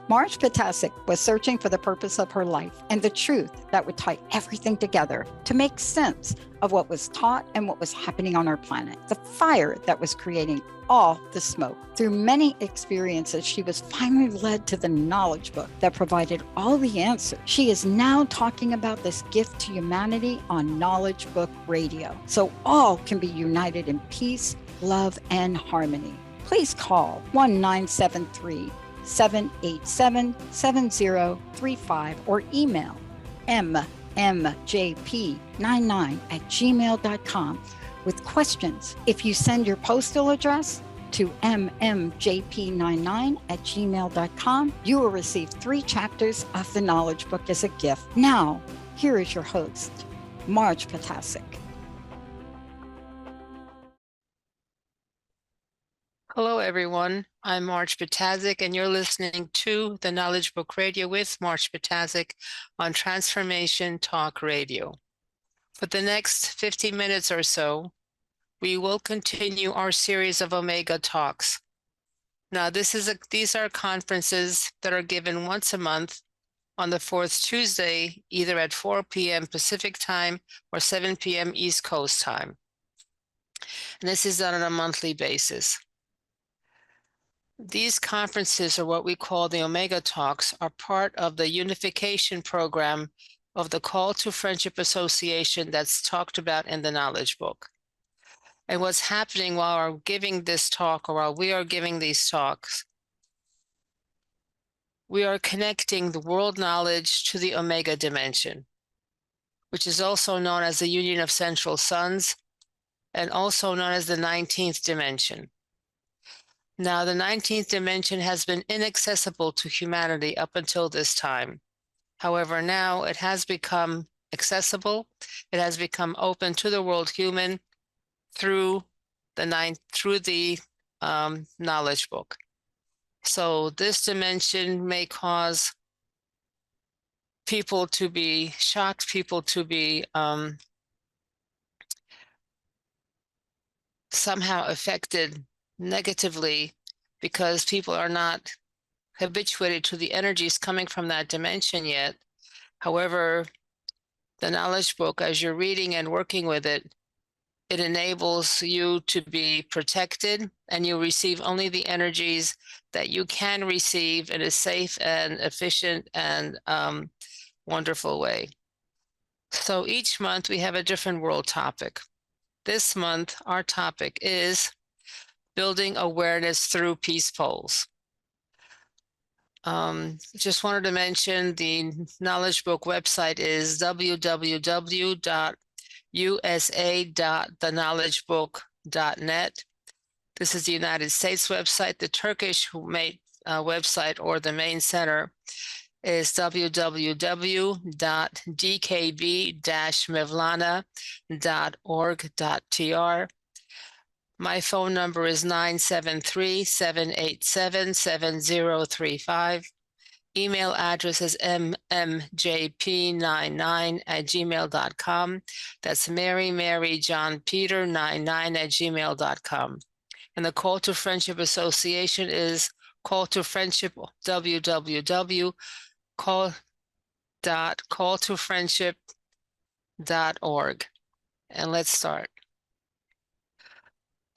Marge Ptaszek was searching for the purpose of her life and the truth that would tie everything together to make sense of what was taught and what was happening on our planet, the fire that was creating all the smoke. Through many experiences, she was finally led to the knowledge book that provided all the answers. She is now talking about this gift to humanity on Knowledge Book Radio, so all can be united in peace, love, and harmony. Please call 1-973-787-7035 or email mmjp99@gmail.com with questions. If you send your postal address to mmjp99@gmail.com, you will receive 3 chapters of the Knowledge Book as a gift. Now, here is your host, Marge Ptaszek. Hello, everyone. I'm Marge Ptaszek, and you're listening to the Knowledge Book Radio with Marge Ptaszek on Transformation Talk Radio. For the next 50 minutes or so, we will continue our series of Omega Talks. Now, these are conferences that are given once a month on the 4th Tuesday, either at 4 p.m. Pacific time or 7 p.m. East Coast time. And this is done on a monthly basis. These conferences, or what we call the Omega Talks, are part of the unification program of the Call to Friendship Association that's talked about in the Knowledge Book. And what's happening while we're giving this talk, or while we are giving these talks, we are connecting the world knowledge to the Omega dimension, which is also known as the Union of Central Suns, and also known as the 19th dimension. Now, the 19th dimension has been inaccessible to humanity up until this time. However, now it has become accessible. It has become open to the world human through the Knowledge Book. So this dimension may cause people to be shocked, people to be somehow affected negatively, because people are not habituated to the energies coming from that dimension yet. However, the Knowledge Book, as you're reading and working with it, it enables you to be protected, and you receive only the energies that you can receive in a safe and efficient and wonderful way. So each month we have a different world topic. This month, our topic is building awareness through peace poles. Just wanted to mention the Knowledge Book website is www.usa.theknowledgebook.net. This is the United States website. The Turkish website, or the main center, is www.dkb-mevlana.org.tr. My phone number is 973-787-7035. Email address is mmjp99@gmail.com. That's Mary John Peter 99@gmail.com. And the Call to Friendship Association is Call to Friendship, www.call-to-friendship.org. And let's start.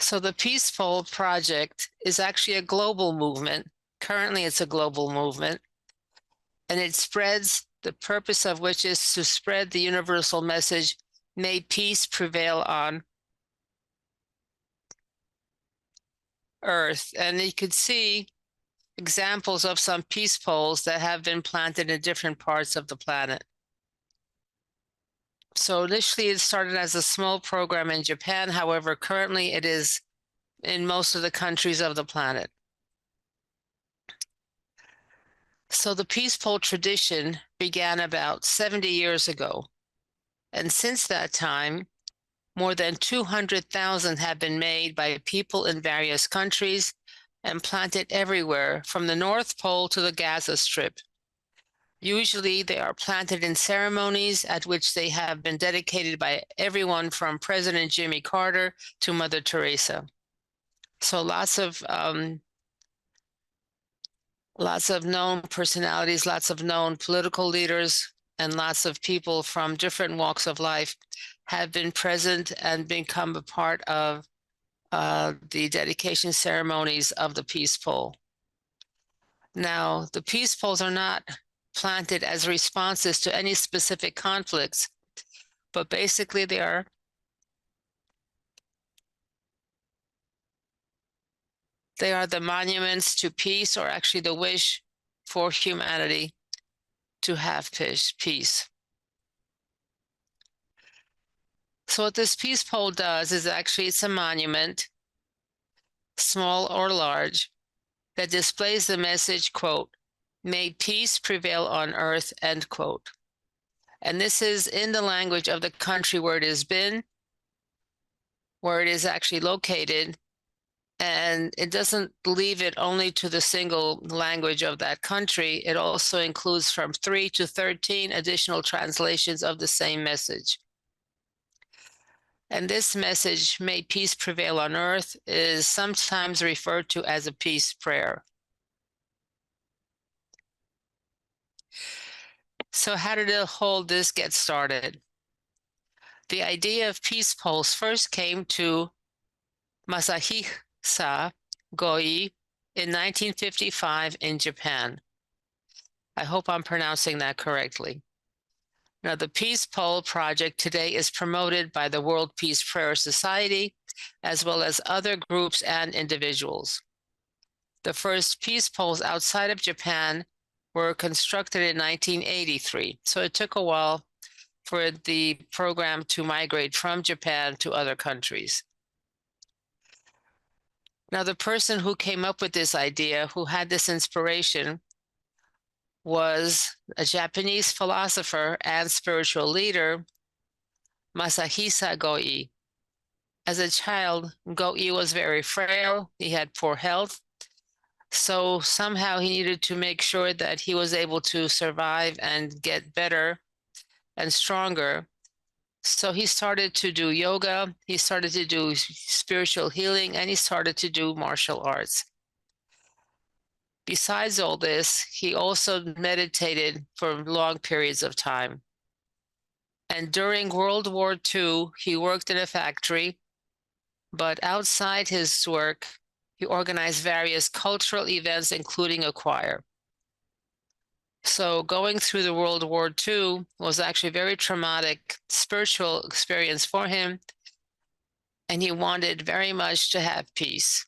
So the Peace Pole Project is actually a global movement. Currently, it's a global movement, and it spreads, the purpose of which is to spread the universal message, may peace prevail on Earth. And you could see examples of some peace poles that have been planted in different parts of the planet. So initially it started as a small program in Japan. However, currently it is in most of the countries of the planet. So the peace pole tradition began about 70 years ago. And since that time, more than 200,000 have been made by people in various countries and planted everywhere from the North Pole to the Gaza Strip. Usually they are planted in ceremonies at which they have been dedicated by everyone from President Jimmy Carter to Mother Teresa. So lots of Lots of known personalities, lots of known political leaders, and lots of people from different walks of life have been present and become a part of the dedication ceremonies of the peace pole. Now, the peace poles are not planted as responses to any specific conflicts, but basically they are the monuments to peace, or actually the wish for humanity to have peace. So what this peace pole does is actually it's a monument, small or large, that displays the message, quote, "May peace prevail on earth," end quote. And this is in the language of the country where it has been, where it is actually located, and it doesn't leave it only to the single language of that country. It also includes from 3 to 13 additional translations of the same message. And this message, "May peace prevail on earth," is sometimes referred to as a peace prayer. So how did the whole this get started? The idea of peace poles first came to Masahisa Goi in 1955 in Japan. I hope I'm pronouncing that correctly. Now, the Peace Pole project today is promoted by the World Peace Prayer Society, as well as other groups and individuals. The first peace poles outside of Japan were constructed in 1983, so it took a while for the program to migrate from Japan to other countries. Now, the person who came up with this idea, who had this inspiration, was a Japanese philosopher and spiritual leader, Masahisa Goi. As a child, Goi was very frail. He had poor health. So somehow he needed to make sure that he was able to survive and get better and stronger. So he started to do yoga, he started to do spiritual healing, and he started to do martial arts. Besides all this, he also meditated for long periods of time. And during World War II, he worked in a factory, but outside his work, he organized various cultural events, including a choir. So going through the World War II was actually a very traumatic spiritual experience for him, and he wanted very much to have peace.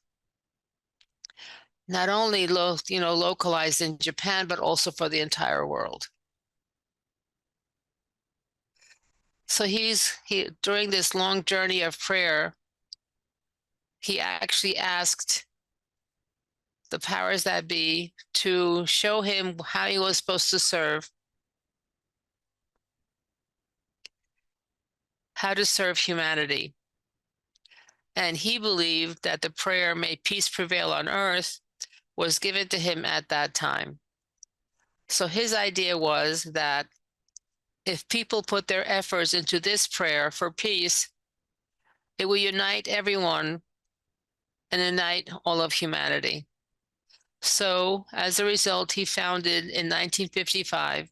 Not only localized in Japan, but also for the entire world. So during this long journey of prayer, he actually asked the powers that be to show him how he was supposed to serve, how to serve humanity. And he believed that the prayer, "May peace prevail on earth," was given to him at that time. So his idea was that if people put their efforts into this prayer for peace, it will unite everyone and unite all of humanity. So as a result, he founded in 1955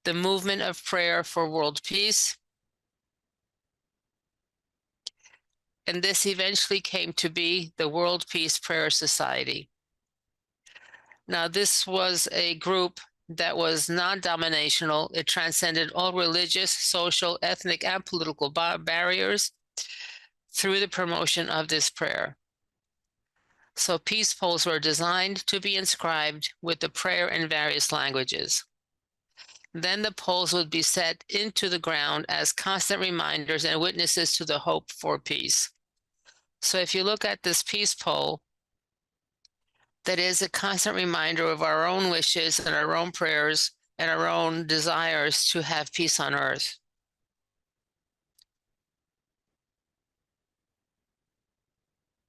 the Movement of Prayer for World Peace. And this eventually came to be the World Peace Prayer Society. Now, this was a group that was non-dominational. It transcended all religious, social, ethnic, and political barriers through the promotion of this prayer. So peace poles were designed to be inscribed with the prayer in various languages. Then the poles would be set into the ground as constant reminders and witnesses to the hope for peace. So if you look at this peace pole, that is a constant reminder of our own wishes and our own prayers and our own desires to have peace on earth.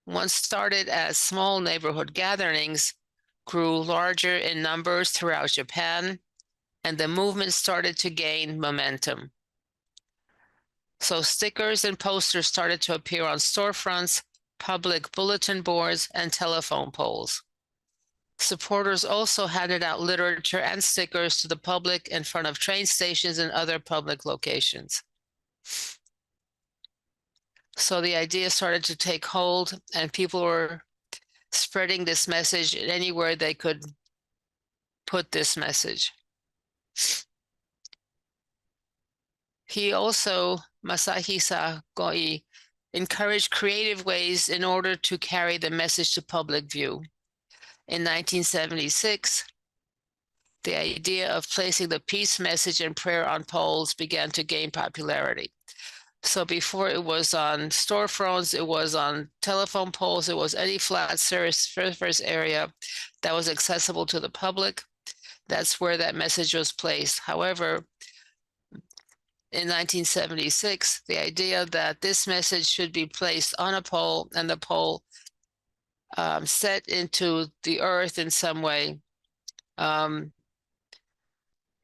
Once started as small neighborhood gatherings, grew larger in numbers throughout Japan, and the movement started to gain momentum. So stickers and posters started to appear on storefronts, public bulletin boards, and telephone poles. Supporters also handed out literature and stickers to the public in front of train stations and other public locations. So the idea started to take hold, and people were spreading this message anywhere they could put this message. He also, Masahisa Goi, encouraged creative ways in order to carry the message to public view. In 1976, the idea of placing the peace message and prayer on poles began to gain popularity. So before it was on storefronts, it was on telephone poles, it was any flat surface area that was accessible to the public. That's where that message was placed. However, in 1976, the idea that this message should be placed on a pole and the pole set into the earth in some way, that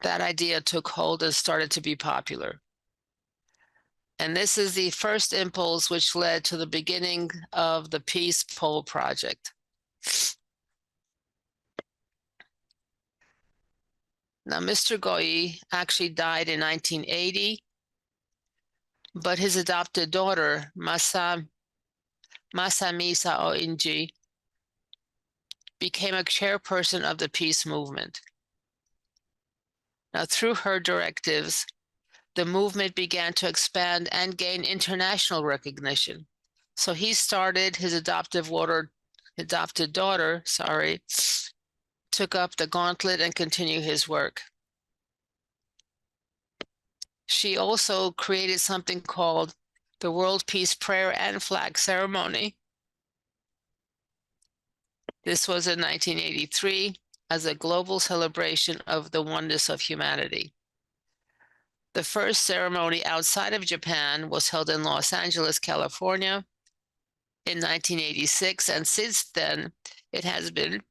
idea took hold and started to be popular. And this is the first impulse which led to the beginning of the Peace Pole Project. Now, Mr. Goi actually died in 1980, but his adopted daughter, Masami Saoinji, became a chairperson of the peace movement. Now, through her directives, the movement began to expand and gain international recognition. So he started, his adopted daughter, took up the gauntlet and continued his work. She also created something called the World Peace Prayer and Flag Ceremony. This was in 1983 as a global celebration of the oneness of humanity. The first ceremony outside of Japan was held in Los Angeles, California in 1986, and since then it has been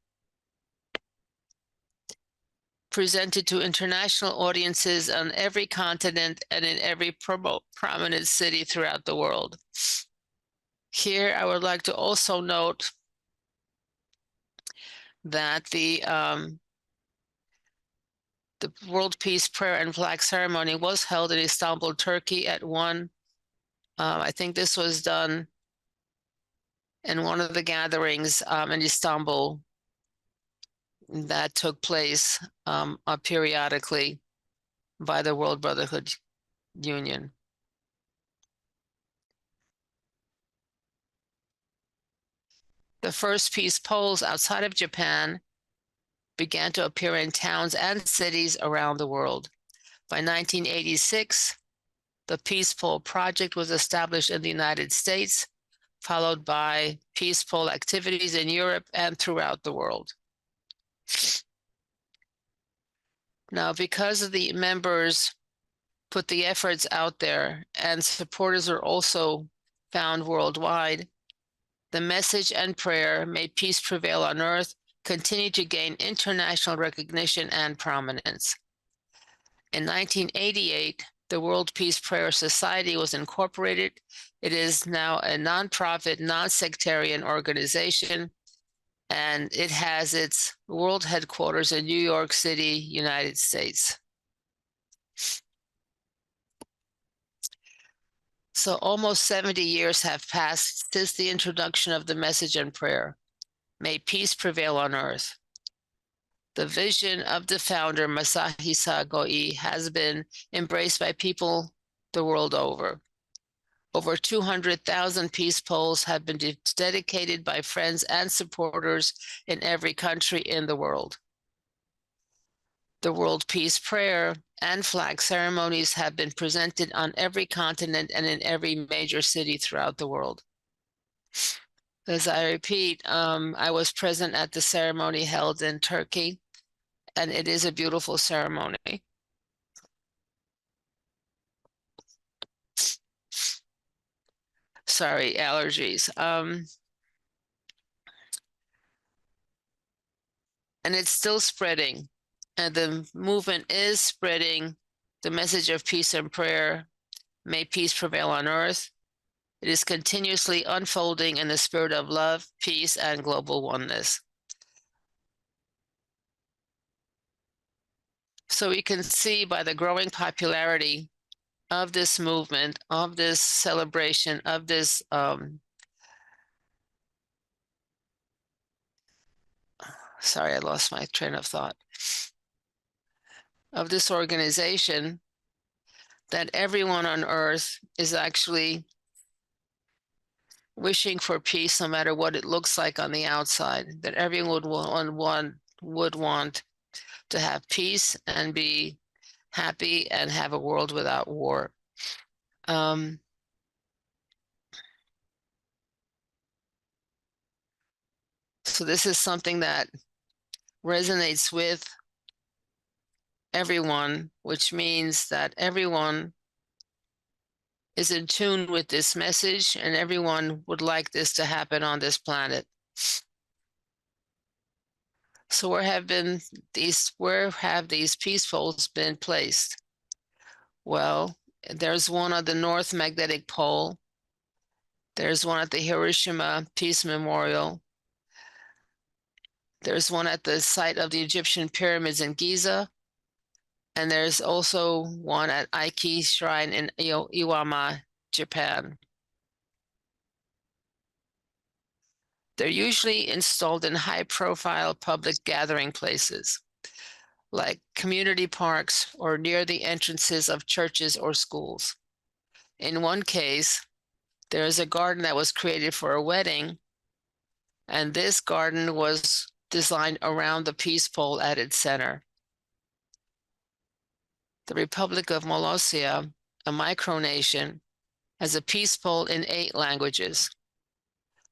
presented to international audiences on every continent and in every prominent city throughout the world. Here, I would like to also note that the World Peace Prayer and Flag Ceremony was held in Istanbul, Turkey at one. I think this was done in one of the gatherings in Istanbul that took place periodically by the World Brotherhood Union. The first peace poles outside of Japan began to appear in towns and cities around the world. By 1986, the Peace Pole Project was established in the United States, followed by peace pole activities in Europe and throughout the world. Now, because the members put the efforts out there and supporters are also found worldwide, the message and prayer, "May peace prevail on earth," continue to gain international recognition and prominence. In 1988, the World Peace Prayer Society was incorporated. It is now a nonprofit, non-sectarian organization, and it has its world headquarters in New York City, United States. So almost 70 years have passed since the introduction of the message and prayer, "May peace prevail on earth." The vision of the founder, Masahisa Goi, has been embraced by people the world over. Over 200,000 peace poles have been dedicated by friends and supporters in every country in the world. The World Peace Prayer and Flag ceremonies have been presented on every continent and in every major city throughout the world. As I repeat, I was present at the ceremony held in Turkey, and it is a beautiful ceremony. Sorry, allergies. And it's still spreading. And the movement is spreading the message of peace and prayer. May peace prevail on earth. It is continuously unfolding in the spirit of love, peace, and global oneness. So we can see by the growing popularity of this movement, of this celebration, of this sorry, I lost my train of thought, of this organization, that everyone on earth is actually wishing for peace, no matter what it looks like on the outside, that everyone would want to have peace and be happy and have a world without war. So this is something that resonates with everyone, which means that everyone is in tune with this message and everyone would like this to happen on this planet. So where have these peace poles been placed? Well, there's one on the North Magnetic Pole. There's one at the Hiroshima Peace Memorial. There's one at the site of the Egyptian pyramids in Giza. And there's also one at Aiki Shrine in Iwama, Japan. They're usually installed in high-profile public gathering places, like community parks or near the entrances of churches or schools. In one case, there is a garden that was created for a wedding, and this garden was designed around the peace pole at its center. The Republic of Molossia, a micronation, has a peace pole in 8 languages.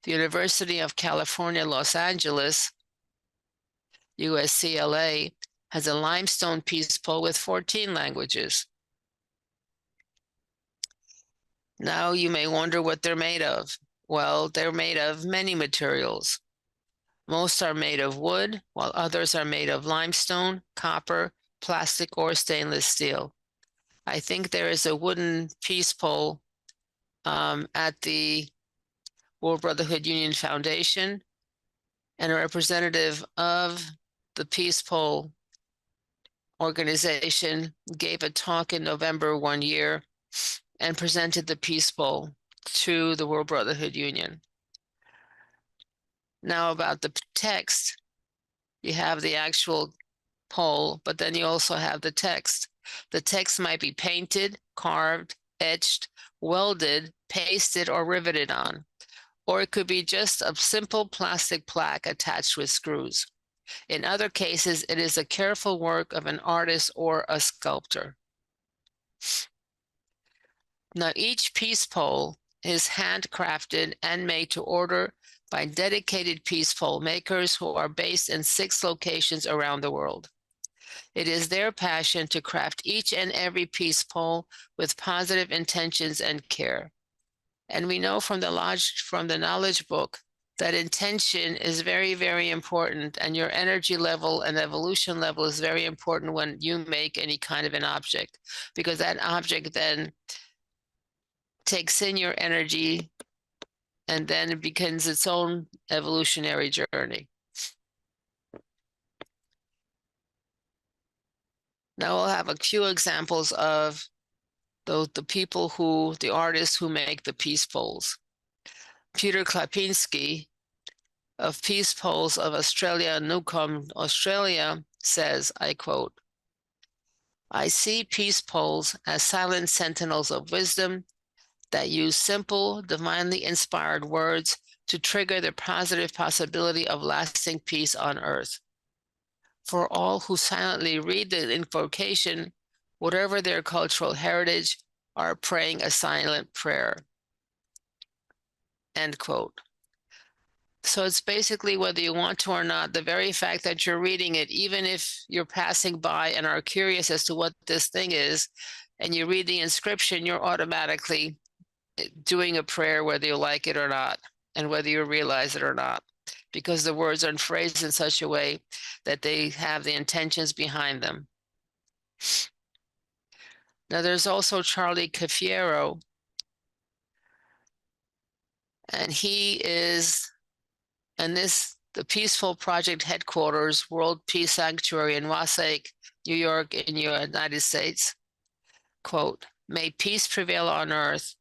The University of California, Los Angeles, USCLA, has a limestone peace pole with 14 languages. Now you may wonder what they're made of. Well, they're made of many materials. Most are made of wood, while others are made of limestone, copper, plastic, or stainless steel. I think there is a wooden peace pole at the World Brotherhood Union Foundation, and a representative of the Peace Pole organization gave a talk in November one year and presented the Peace Pole to the World Brotherhood Union. Now about the text, you have the actual pole, but then you also have the text. The text might be painted, carved, etched, welded, pasted, or riveted on, or it could be just a simple plastic plaque attached with screws. In other cases, it is a careful work of an artist or a sculptor. Now, each peace pole is handcrafted and made to order by dedicated peace pole makers who are based in 6 locations around the world. It is their passion to craft each and every peace pole with positive intentions and care. And we know from the knowledge book that intention is very, very important, and your energy level and evolution level is very important when you make any kind of an object, because that object then takes in your energy and then it begins its own evolutionary journey. Now we'll have a few examples of the artists who make the peace poles. Peter Klapinski of Peace Poles of Australia, Newcombe, Australia, says, I quote, "I see peace poles as silent sentinels of wisdom that use simple, divinely inspired words to trigger the positive possibility of lasting peace on earth. For all who silently read the invocation, whatever their cultural heritage, are praying a silent prayer." End quote. So it's basically, whether you want to or not, the very fact that you're reading it, even if you're passing by and are curious as to what this thing is, and you read the inscription, you're automatically doing a prayer, whether you like it or not, and whether you realize it or not, because the words are phrased in such a way that they have the intentions behind them. Now, there's also Charlie Cafiero, and he is, and this the Peaceful Project headquarters, World Peace Sanctuary in Wasake, New York, in the United States. Quote, may peace prevail on earth.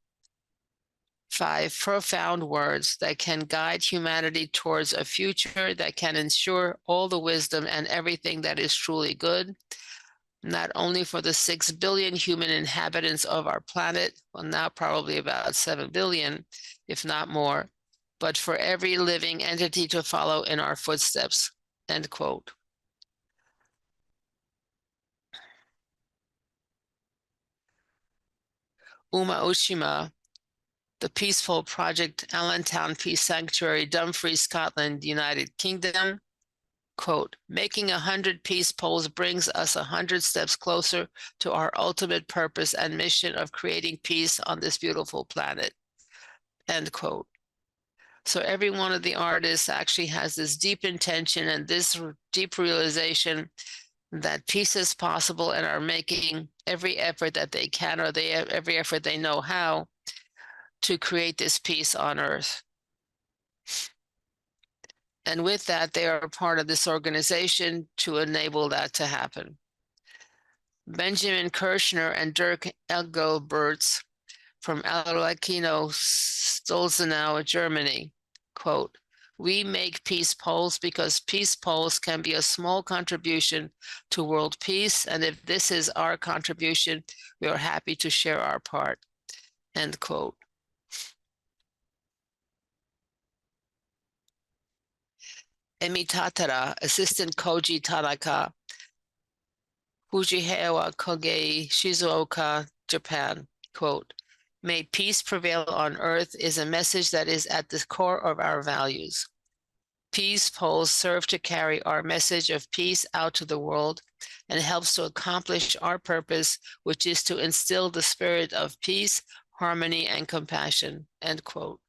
5 profound words that can guide humanity towards a future that can ensure all the wisdom and everything that is truly good, not only for the 6 billion human inhabitants of our planet, well, now probably about 7 billion, if not more, but for every living entity to follow in our footsteps, end quote. Uma Oshima, the Peaceful Project, Allentown Peace Sanctuary, Dumfries, Scotland, United Kingdom. Quote, making 100 peace poles brings us 100 steps closer to our ultimate purpose and mission of creating peace on this beautiful planet, end quote. So every one of the artists actually has this deep intention and this deep realization that peace is possible and are making every effort that they can, or every effort they know how, to create this peace on earth. And with that, they are part of this organization to enable that to happen. Benjamin Kirschner and Dirk Engelberts from Allerlechino, Stolzenau, Germany, quote, we make peace poles because peace poles can be a small contribution to world peace. And if this is our contribution, we are happy to share our part, end quote. Emi Tatara, Assistant Koji Tanaka, Fujihewa Kogei, Shizuoka, Japan, quote, may peace prevail on earth is a message that is at the core of our values. Peace poles serve to carry our message of peace out to the world and helps to accomplish our purpose, which is to instill the spirit of peace, harmony, and compassion, end quote.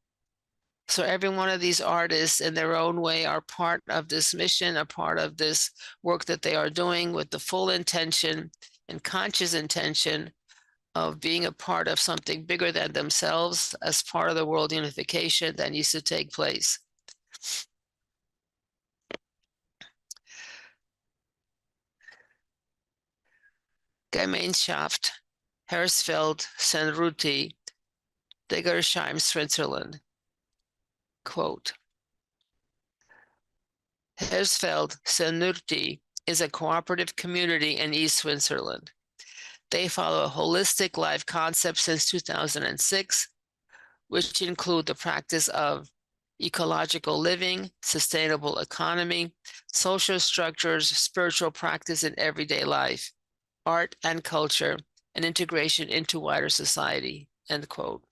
So every one of these artists in their own way are part of this mission, a part of this work that they are doing with the full intention and conscious intention of being a part of something bigger than themselves as part of the world unification that needs to take place. Gemeinschaft, Hersfeld, Senruti, Degersheim, Switzerland. Quote, Hersfeld, Senruti is a cooperative community in East Switzerland. They follow a holistic life concept since 2006, which include the practice of ecological living, sustainable economy, social structures, spiritual practice in everyday life, art and culture, and integration into wider society, end quote.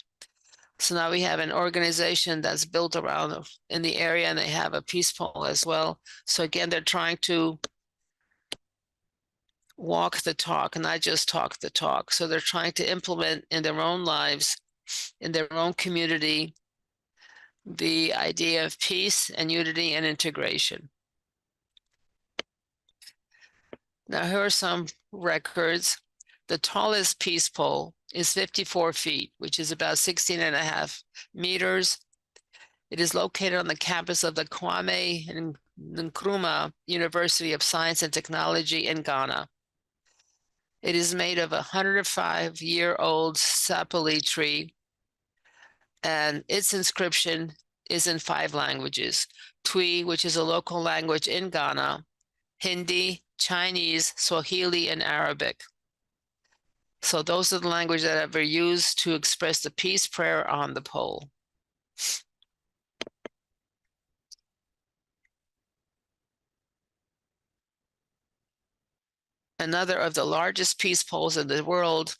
So now we have an organization that's built around in the area, and they have a peace pole as well. So again, they're trying to walk the talk, not just talk the talk. So they're trying to implement in their own lives, in their own community, the idea of peace and unity and integration. Now, here are some records. The tallest peace pole is 54 feet, which is about 16 and a half meters. It is located on the campus of the Kwame Nkrumah University of Science and Technology in Ghana. It is made of a 105-year-old sapele tree, and its inscription is in 5 languages. Twi, which is a local language in Ghana, Hindi, Chinese, Swahili, and Arabic. So those are the languages that are used to express the peace prayer on the pole. Another of the largest peace poles in the world,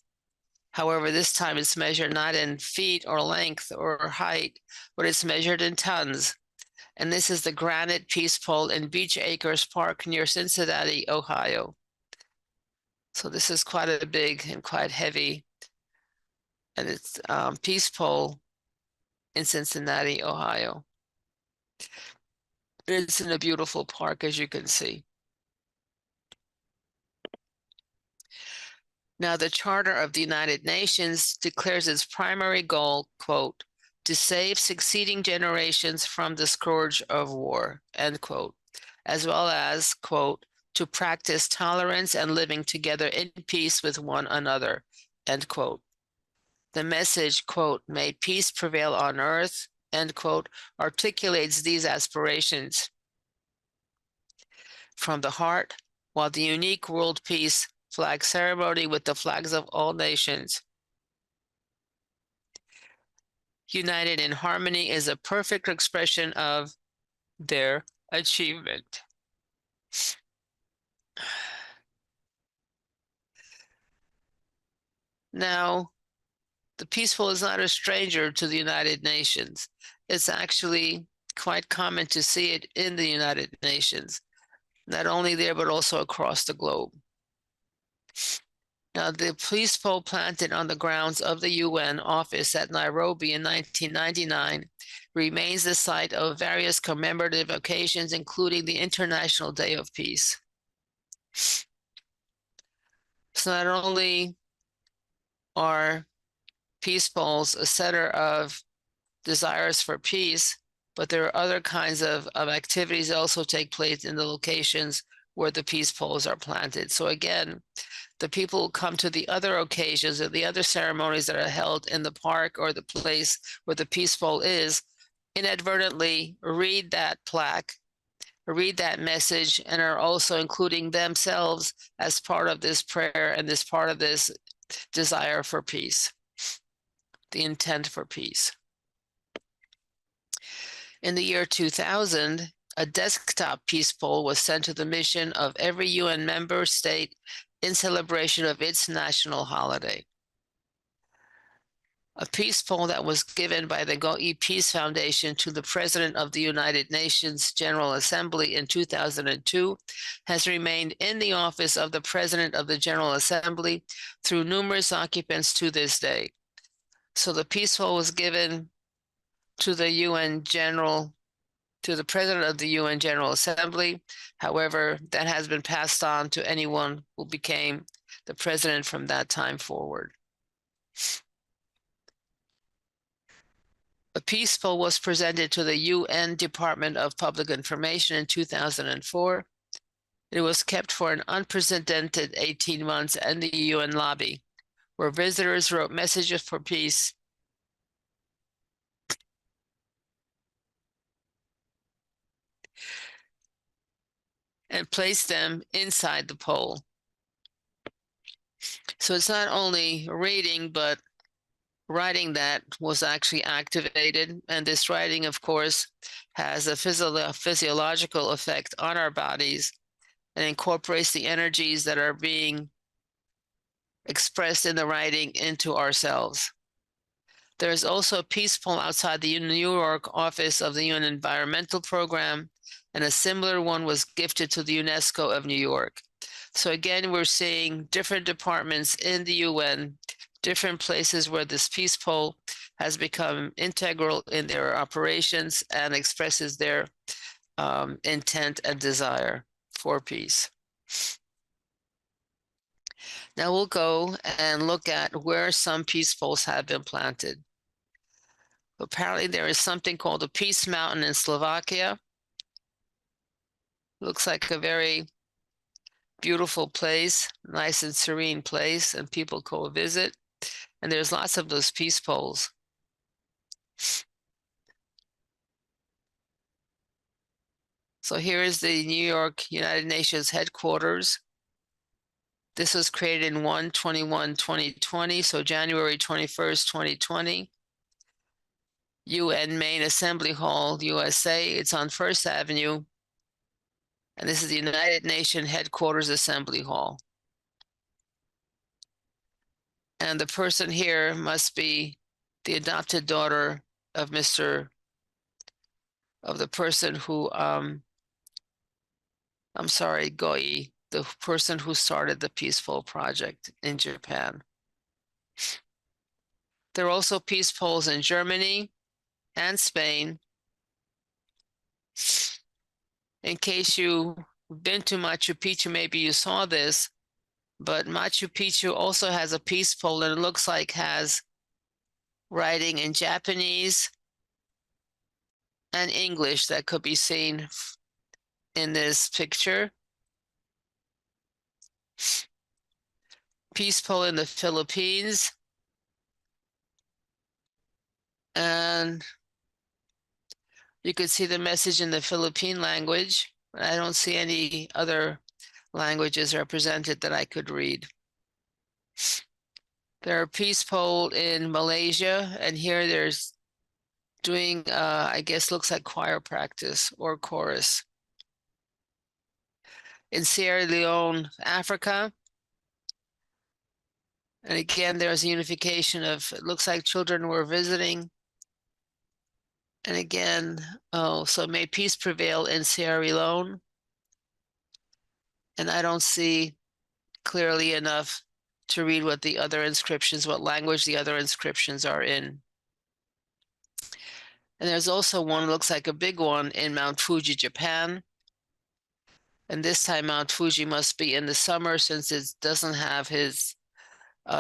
however, this time it's measured not in feet or length or height, but it's measured in tons. And this is the granite peace pole in Beach Acres Park near Cincinnati, Ohio. So this is quite a big and quite heavy, and it's peace pole in Cincinnati, Ohio. It's in a beautiful park, as you can see. Now, the Charter of the United Nations declares its primary goal, quote, to save succeeding generations from the scourge of war, end quote, as well as, quote, to practice tolerance and living together in peace with one another, end quote. The message, quote, may peace prevail on earth, end quote, articulates these aspirations from the heart, while the unique world peace flag ceremony with the flags of all nations united in harmony is a perfect expression of their achievement. Now, the peaceful is not a stranger to the United Nations. It's actually quite common to see it in the United Nations, not only there, but also across the globe. Now, the peace pole planted on the grounds of the UN office at Nairobi in 1999 remains the site of various commemorative occasions, including the International Day of Peace. So not only are peace poles a center of desires for peace, but there are other kinds of activities that also take place in the locations where the peace poles are planted. So again, the people who come to the other occasions or the other ceremonies that are held in the park or the place where the peace pole is, inadvertently read that plaque, read that message, and are also including themselves as part of this prayer and this part of this desire for peace, the intent for peace. In the year 2000, a desktop peace pole was sent to the mission of every UN member state in celebration of its national holiday. A peace pole that was given by the Go-E Peace Foundation to the President of the United Nations General Assembly in 2002 has remained in the office of the President of the General Assembly through numerous occupants to this day. So the peace pole was given to the President of the UN General Assembly. However, that has been passed on to anyone who became the president from that time forward. A peace pole was presented to the UN Department of Public Information in 2004. It was kept for an unprecedented 18 months in the UN lobby, where visitors wrote messages for peace and placed them inside the pole. So it's not only reading, but writing that was actually activated. And this writing, of course, has a physiological effect on our bodies and incorporates the energies that are being expressed in the writing into ourselves. There is also a peace pole outside the New York office of the UN Environmental Program, and a similar one was gifted to the UNESCO of New York. So again, we're seeing different departments in the UN, different places where this peace pole has become integral in their operations and expresses their intent and desire for peace. Now we'll go and look at where some peace poles have been planted. Apparently there is something called a Peace Mountain in Slovakia. Looks like a very beautiful place, nice and serene place, and people go visit. And there's lots of those peace poles. So here is the New York United Nations headquarters. This was created in 1/21/2020, so January 21st, 2020. UN Main Assembly Hall, USA. It's on First Avenue. And this is the United Nations Headquarters Assembly Hall. And the person here must be the adopted daughter of the person who, Goi, the person who started the Peaceful Project in Japan. There are also peace poles in Germany and Spain. In case you've been to Machu Picchu, maybe you saw this, but Machu Picchu also has a peace pole, and it looks like has writing in Japanese and English that could be seen in this picture. Peace pole in the Philippines. And you could see the message in the Philippine language. I don't see any other languages represented that I could read. There are peace pole in Malaysia, and here there's doing, I guess, looks like choir practice or chorus. In Sierra Leone, Africa, and again, there's a unification of, it looks like children were visiting. And again, oh, so may peace prevail in Sierra Leone. And I don't see clearly enough to read what the other inscriptions, what language the other inscriptions are in. And there's also one, looks like a big one in Mount Fuji, Japan. And this time Mount Fuji must be in the summer since it doesn't have his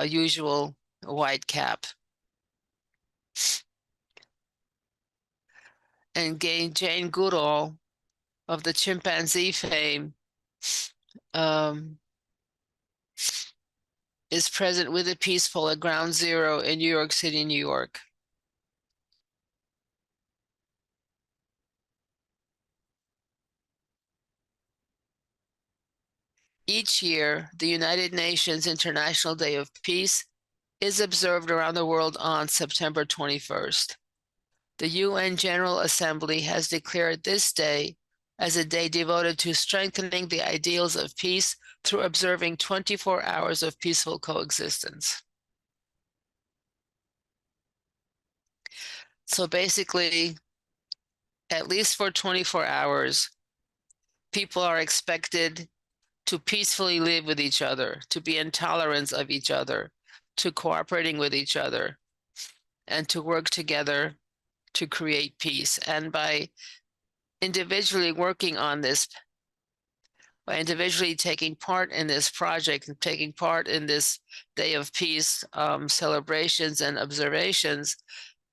usual white cap. And Jane Goodall of the chimpanzee fame is present with a peace pole at Ground Zero in New York City, New York. Each year, the United Nations International Day of Peace is observed around the world on September 21st. The UN General Assembly has declared this day as a day devoted to strengthening the ideals of peace through observing 24 hours of peaceful coexistence. So basically, at least for 24 hours, people are expected to peacefully live with each other, to be in tolerance of each other, to cooperating with each other, and to work together to create peace. And by individually working on this, by individually taking part in this project and taking part in this Day of Peace celebrations and observations,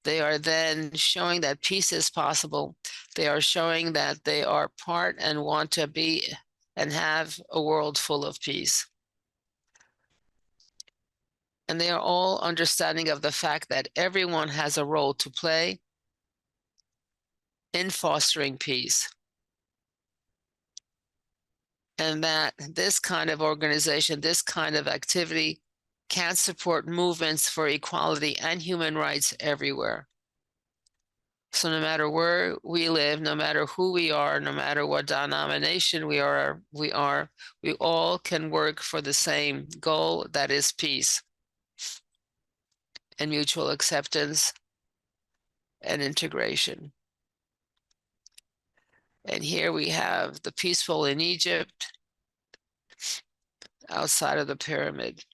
they are then showing that peace is possible. They are showing that they are part and want to be and have a world full of peace. And they are all understanding of the fact that everyone has a role to play in fostering peace. And that this kind of organization, this kind of activity can support movements for equality and human rights everywhere. So no matter where we live, no matter who we are, no matter what denomination we all can work for the same goal, that is peace and mutual acceptance and integration. And here we have the peaceful in Egypt, outside of the pyramid.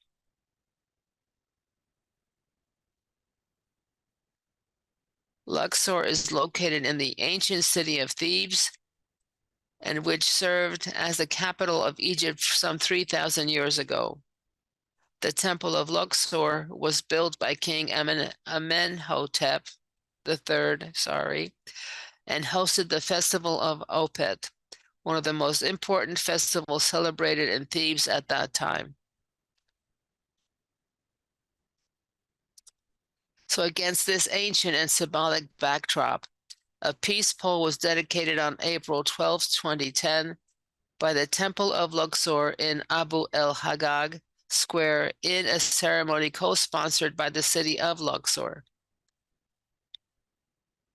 Luxor is located in the ancient city of Thebes, and which served as the capital of Egypt some 3,000 years ago. The temple of Luxor was built by King Amenhotep III, and hosted the festival of Opet, one of the most important festivals celebrated in Thebes at that time. So against this ancient and symbolic backdrop, a peace pole was dedicated on April 12, 2010, by the Temple of Luxor in Abu el-Hagag Square in a ceremony co-sponsored by the city of Luxor.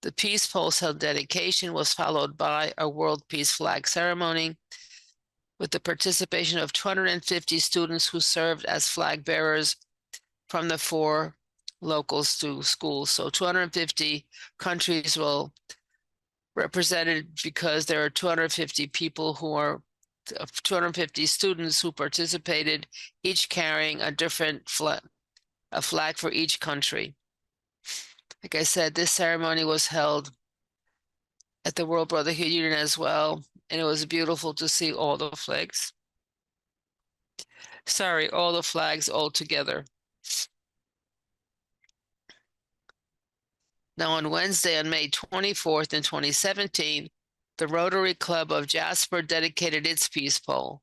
The peace pole's dedication was followed by a World Peace Flag ceremony with the participation of 250 students who served as flag bearers from the 4 local schools. So 250 countries will represented because there are 250 people who are 250 students who participated, each carrying a different a flag for each country. Like I said, this ceremony was held at the World Brotherhood Union as well, and it was beautiful to see all the flags. Sorry, all the flags all together. Now, on Wednesday, on May 24th in 2017, the Rotary Club of Jasper dedicated its peace pole.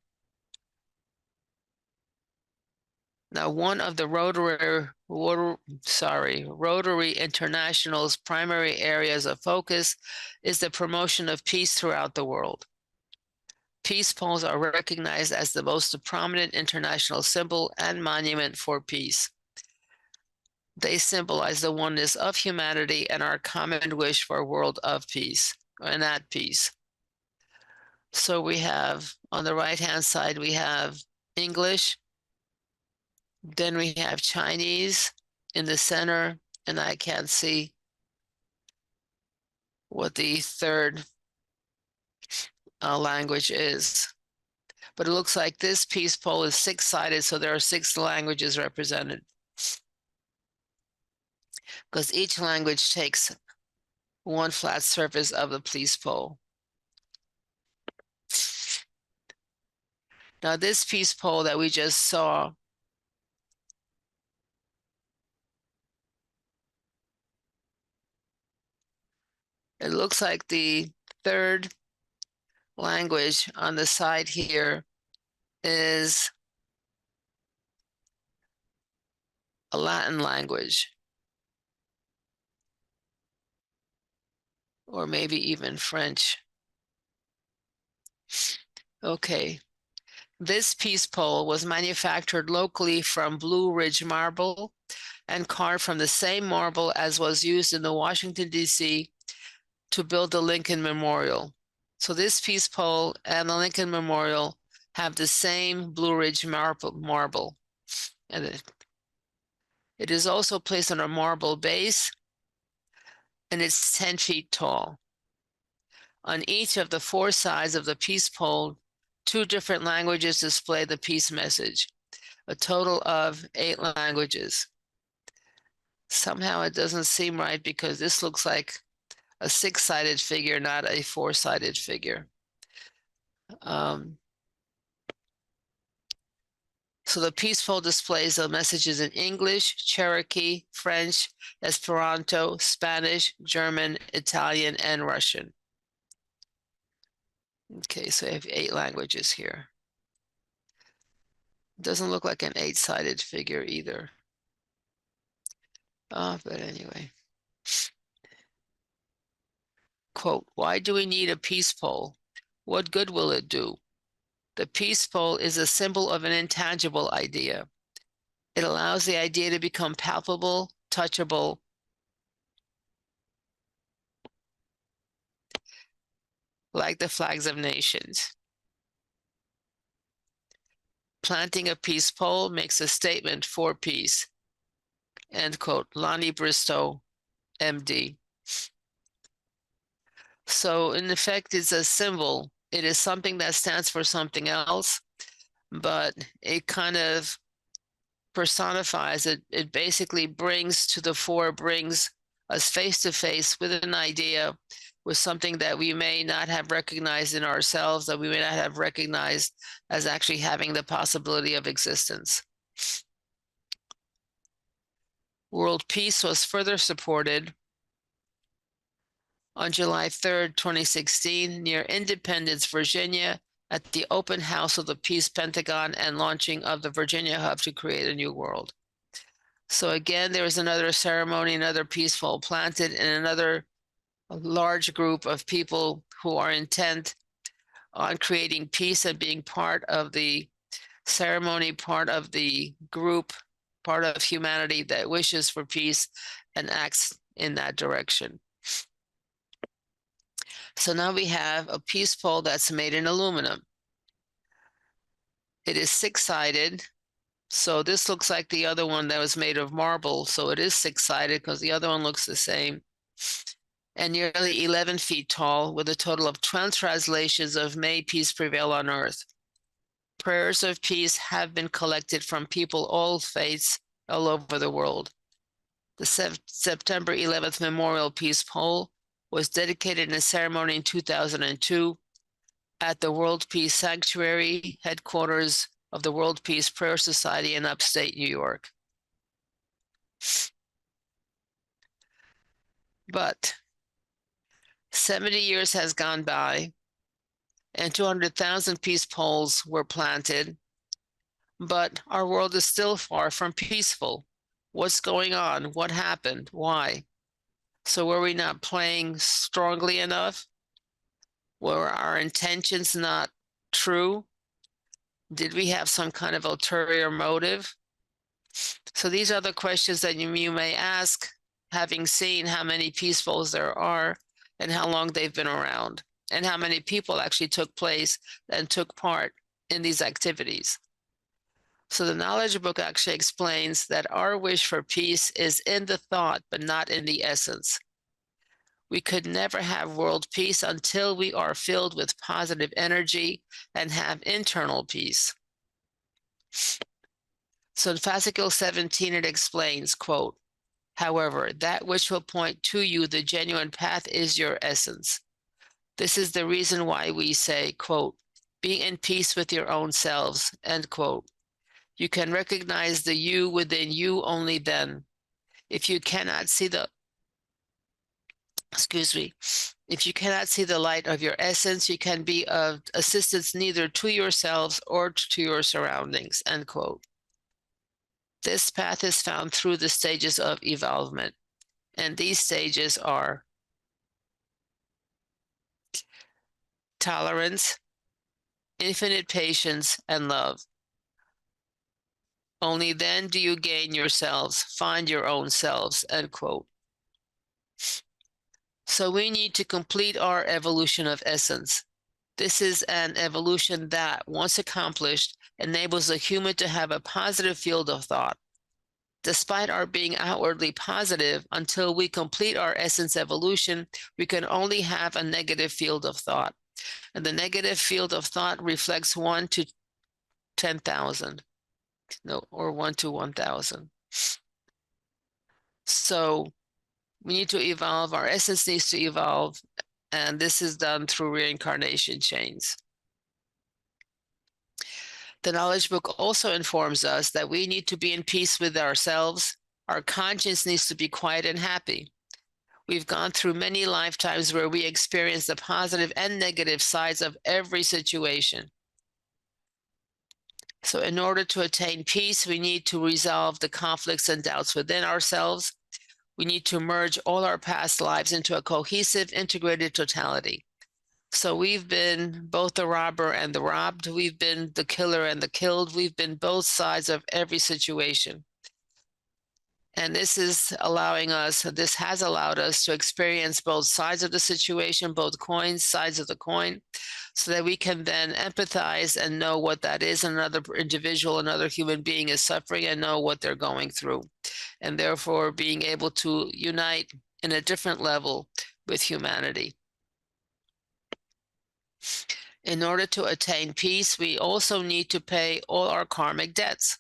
Now, one of the Rotary International's primary areas of focus is the promotion of peace throughout the world. Peace poles are recognized as the most prominent international symbol and monument for peace. They symbolize the oneness of humanity and our common wish for a world of peace and at peace. So we have, on the right-hand side, we have English, then we have Chinese in the center, and I can't see what the third language is. But it looks like this peace pole is six-sided, so there are 6 languages represented, because each language takes one flat surface of the peace pole. Now, this peace pole that we just saw it looks like the third language on the side here is a Latin language, or maybe even French. Okay. This peace pole was manufactured locally from Blue Ridge marble and carved from the same marble as was used in the Washington, D.C. to build the Lincoln Memorial. So this peace pole and the Lincoln Memorial have the same Blue Ridge marble. And it is also placed on a marble base, and it's 10 feet tall. On each of the 4 sides of the peace pole, 2 different languages display the peace message, a total of 8 languages. Somehow it doesn't seem right because this looks like a 6-sided figure, not a 4-sided figure. So the peace pole displays the messages in English, Cherokee, French, Esperanto, Spanish, German, Italian, and Russian. Okay, so I have 8 languages here. Doesn't look like an 8-sided figure either. But anyway. Quote, why do we need a peace pole? What good will it do? The peace pole is a symbol of an intangible idea. It allows the idea to become palpable, touchable, like the flags of nations. Planting a peace pole makes a statement for peace. End quote. Lonnie Bristow, MD. So in effect, it's a symbol. It is something that stands for something else, but it kind of personifies it. It basically brings to the fore, brings us face to face with an idea, with something that we may not have recognized in ourselves, that we may not have recognized as actually having the possibility of existence. World peace was further supported on July 3rd, 2016, near Independence, Virginia, at the open house of the Peace Pentagon and launching of the Virginia Hub to create a new world. So again, there was another ceremony, another peace pole planted, and another large group of people who are intent on creating peace and being part of the ceremony, part of the group, part of humanity that wishes for peace and acts in that direction. So now we have a peace pole that's made in aluminum. It is 6-sided. So this looks like the other one that was made of marble. So it is 6-sided because the other one looks the same. And nearly 11 feet tall, with a total of 12 translations of May Peace Prevail on Earth. Prayers of peace have been collected from people all faiths all over the world. The September 11th Memorial Peace Pole was dedicated in a ceremony in 2002 at the World Peace Sanctuary, headquarters of the World Peace Prayer Society in upstate New York. But 70 years has gone by and 200,000 peace poles were planted, but our world is still far from peaceful. What's going on? What happened? Why? So were we not playing strongly enough? Were our intentions not true? Did we have some kind of ulterior motive? So these are the questions that you may ask, having seen how many peace poles there are and how long they've been around, and how many people actually took place and took part in these activities. So the knowledge book actually explains that our wish for peace is in the thought, but not in the essence. We could never have world peace until we are filled with positive energy and have internal peace. So in fascicle 17, it explains, quote, however, that which will point to you the genuine path is your essence. This is the reason why we say, quote, be in peace with your own selves, end quote. You can recognize the you within you only then. If you cannot see the, if you cannot see the light of your essence, you can be of assistance neither to yourselves or to your surroundings, end quote. This path is found through the stages of evolvement, and these stages are tolerance, infinite patience, and love. Only then do you gain yourselves, find your own selves, end quote. So we need to complete our evolution of essence. This is an evolution that, once accomplished, enables a human to have a positive field of thought. Despite our being outwardly positive, until we complete our essence evolution, we can only have a negative field of thought. And the negative field of thought reflects 1 to 10,000, or 1 to 1,000. So we need to evolve, our essence needs to evolve, and this is done through reincarnation chains. The knowledge book also informs us that we need to be in peace with ourselves. Our conscience needs to be quiet and happy. We've gone through many lifetimes where we experience the positive and negative sides of every situation. So in order to attain peace, we need to resolve the conflicts and doubts within ourselves. We need to merge all our past lives into a cohesive, integrated totality. So we've been both the robber and the robbed. We've been the killer and the killed. We've been both sides of every situation. And this has allowed us to experience both sides of the situation, both sides of the coin, so that we can then empathize and know what that is. Another individual, another human being is suffering and know what they're going through. And therefore being able to unite in a different level with humanity. In order to attain peace, we also need to pay all our karmic debts.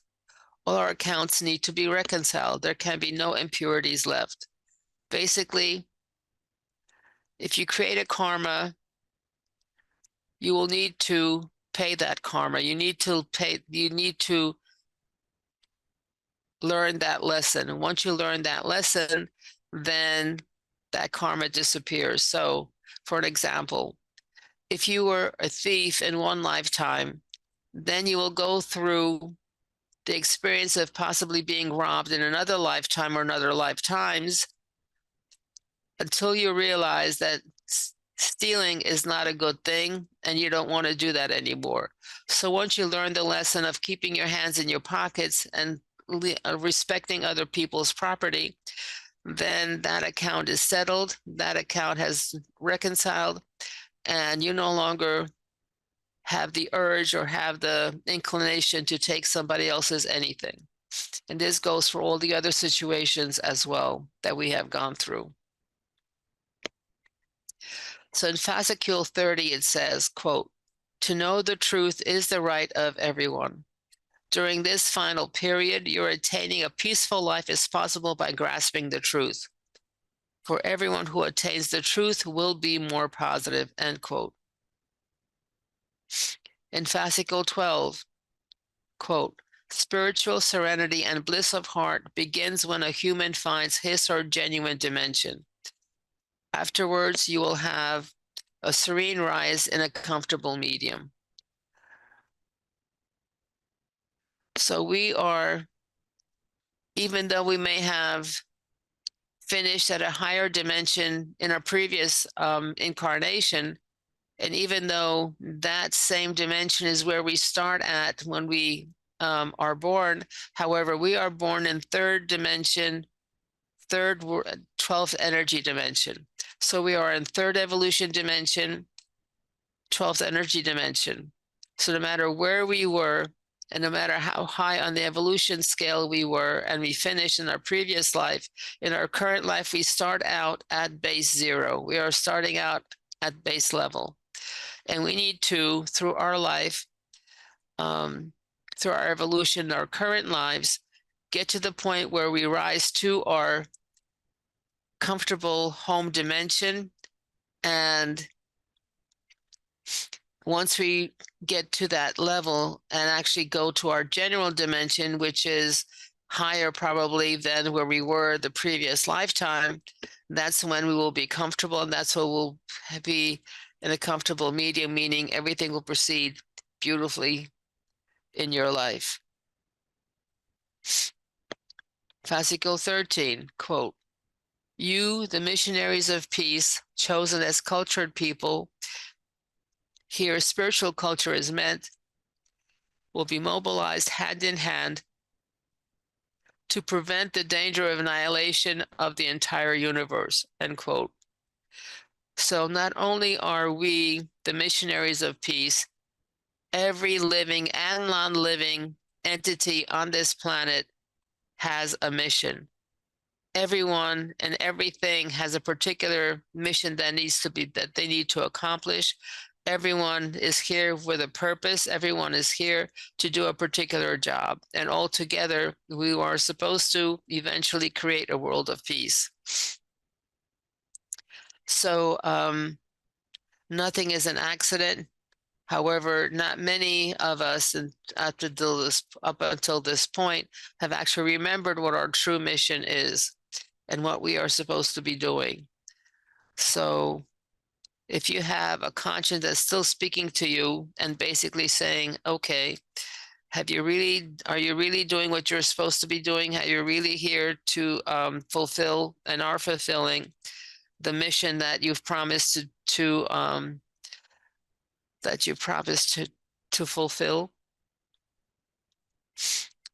All our accounts need to be reconciled. There can be no impurities left. Basically, if you create a karma, you will need to pay that karma. You need to learn that lesson. And once you learn that lesson, then that karma disappears. So, for an example, if you were a thief in one lifetime, then you will go through the experience of possibly being robbed in another lifetime or another lifetimes until you realize that stealing is not a good thing and you don't want to do that anymore. So once you learn the lesson of keeping your hands in your pockets and respecting other people's property, then that account is settled, that account has reconciled, and you no longer have the urge or have the inclination to take somebody else's anything. And this goes for all the other situations as well that we have gone through. So in fascicule 30, it says, quote, to know the truth is the right of everyone. During this final period, you're attaining a peaceful life as possible by grasping the truth. For everyone who attains the truth will be more positive, end quote. In fascicle 12, quote, spiritual serenity and bliss of heart begins when a human finds his or genuine dimension. Afterwards, you will have a serene rise in a comfortable medium. So we are, even though we may have finished at a higher dimension in our previous incarnation, and even though that same dimension is where we start at when we are born, however, we are born in third dimension, 12th energy dimension. So we are in third evolution dimension, 12th energy dimension. So no matter where we were, and no matter how high on the evolution scale we were, and we finished in our previous life, in our current life, we start out at base 0. We are starting out at base level. And we need to, through our life, through our evolution, our current lives, get to the point where we rise to our comfortable home dimension. And once we get to that level and actually go to our general dimension, which is higher probably than where we were the previous lifetime, that's when we will be comfortable, and that's when we'll be in a comfortable medium, meaning everything will proceed beautifully in your life. Fascicle 13, quote, "You, the missionaries of peace, chosen as cultured people, here spiritual culture is meant, will be mobilized hand in hand to prevent the danger of annihilation of the entire universe," end quote. So not only are we the missionaries of peace, every living and non-living entity on this planet has a mission. Everyone and everything has a particular mission that they need to accomplish. Everyone is here with a purpose. Everyone is here to do a particular job. And all together, we are supposed to eventually create a world of peace. So nothing is an accident. However, not many of us up until this point have actually remembered what our true mission is and what we are supposed to be doing. So if you have a conscience that's still speaking to you and basically saying, okay, are you really doing what you're supposed to be doing? Are you really here to fulfill and are fulfilling the mission that you've promised to fulfill?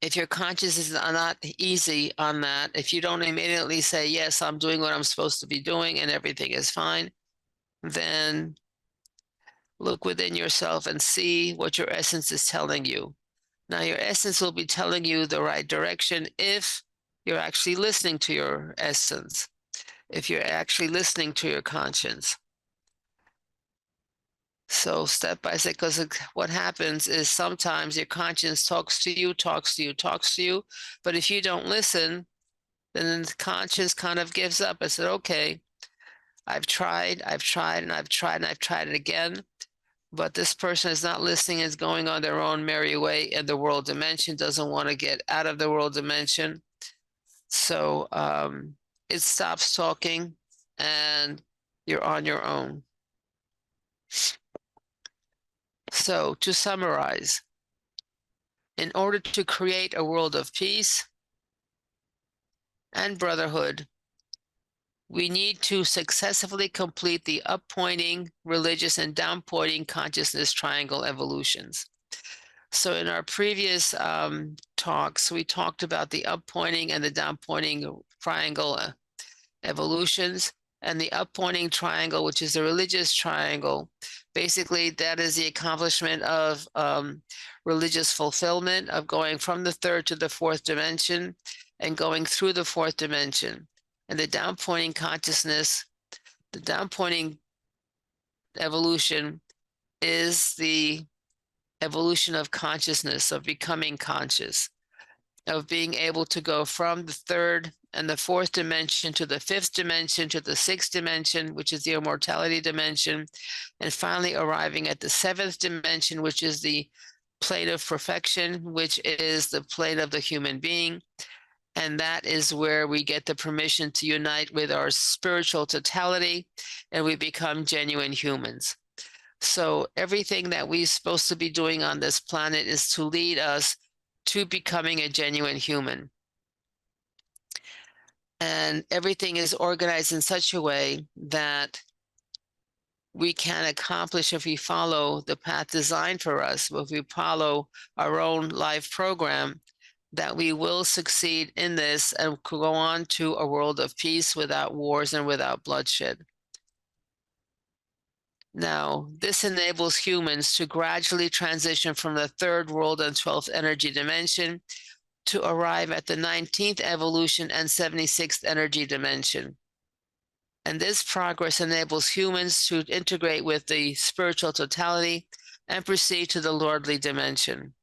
If your conscience is not easy on that, if you don't immediately say, yes, I'm doing what I'm supposed to be doing and everything is fine, then look within yourself and see what your essence is telling you. Now, your essence will be telling you the right direction if you're actually listening to your essence, if you're actually listening to your conscience. So step by step, because what happens is sometimes your conscience talks to you, but if you don't listen, then the conscience kind of gives up. I said, okay, I've tried it again, but this person is not listening, is going on their own merry way in the world dimension, doesn't want to get out of the world dimension. So it stops talking and you're on your own. So to summarize, in order to create a world of peace and brotherhood, we need to successfully complete the up-pointing, religious, and down-pointing consciousness triangle evolutions. So in our previous talks, we talked about the up-pointing and the down-pointing triangle evolutions, and the up-pointing triangle, which is the religious triangle. Basically, that is the accomplishment of religious fulfillment, of going from the third to the fourth dimension and going through the fourth dimension. And the down-pointing consciousness, the down-pointing evolution is the evolution of consciousness, of becoming conscious, of being able to go from the third and the fourth dimension to the fifth dimension to the sixth dimension, which is the immortality dimension, and finally arriving at the seventh dimension, which is the plane of perfection, which is the plane of the human being. And that is where we get the permission to unite with our spiritual totality and we become genuine humans. So everything that we're supposed to be doing on this planet is to lead us to becoming a genuine human. And everything is organized in such a way that we can accomplish if we follow the path designed for us, if we follow our own life program, that we will succeed in this and could go on to a world of peace without wars and without bloodshed. Now, this enables humans to gradually transition from the third world and 12th energy dimension to arrive at the 19th evolution and 76th energy dimension. And this progress enables humans to integrate with the spiritual totality and proceed to the lordly dimension.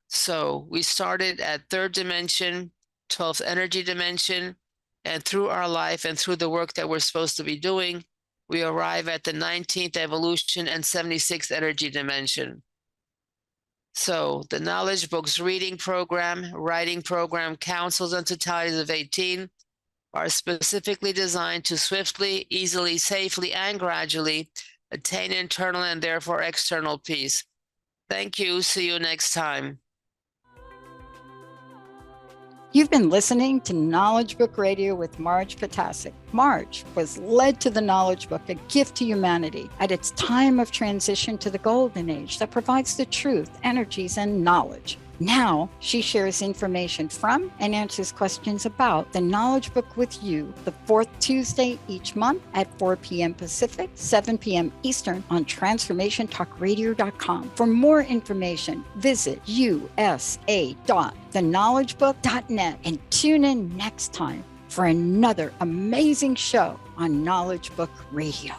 So we started at third dimension, 12th energy dimension, and through our life and through the work that we're supposed to be doing, we arrive at the 19th evolution and 76th energy dimension. So the Knowledge Books reading program, writing program, councils and totalities of 18 are specifically designed to swiftly, easily, safely, and gradually attain internal and therefore external peace. Thank you. See you next time. You've been listening to Knowledge Book Radio with Marge Ptaszek. Marge was led to the Knowledge Book, a gift to humanity at its time of transition to the Golden Age that provides the truth, energies, and knowledge. Now, she shares information from and answers questions about the Knowledge Book with you the fourth Tuesday each month at 4 p.m. Pacific, 7 p.m. Eastern on TransformationTalkRadio.com. For more information, visit usa.theknowledgebook.net and tune in next time for another amazing show on Knowledge Book Radio.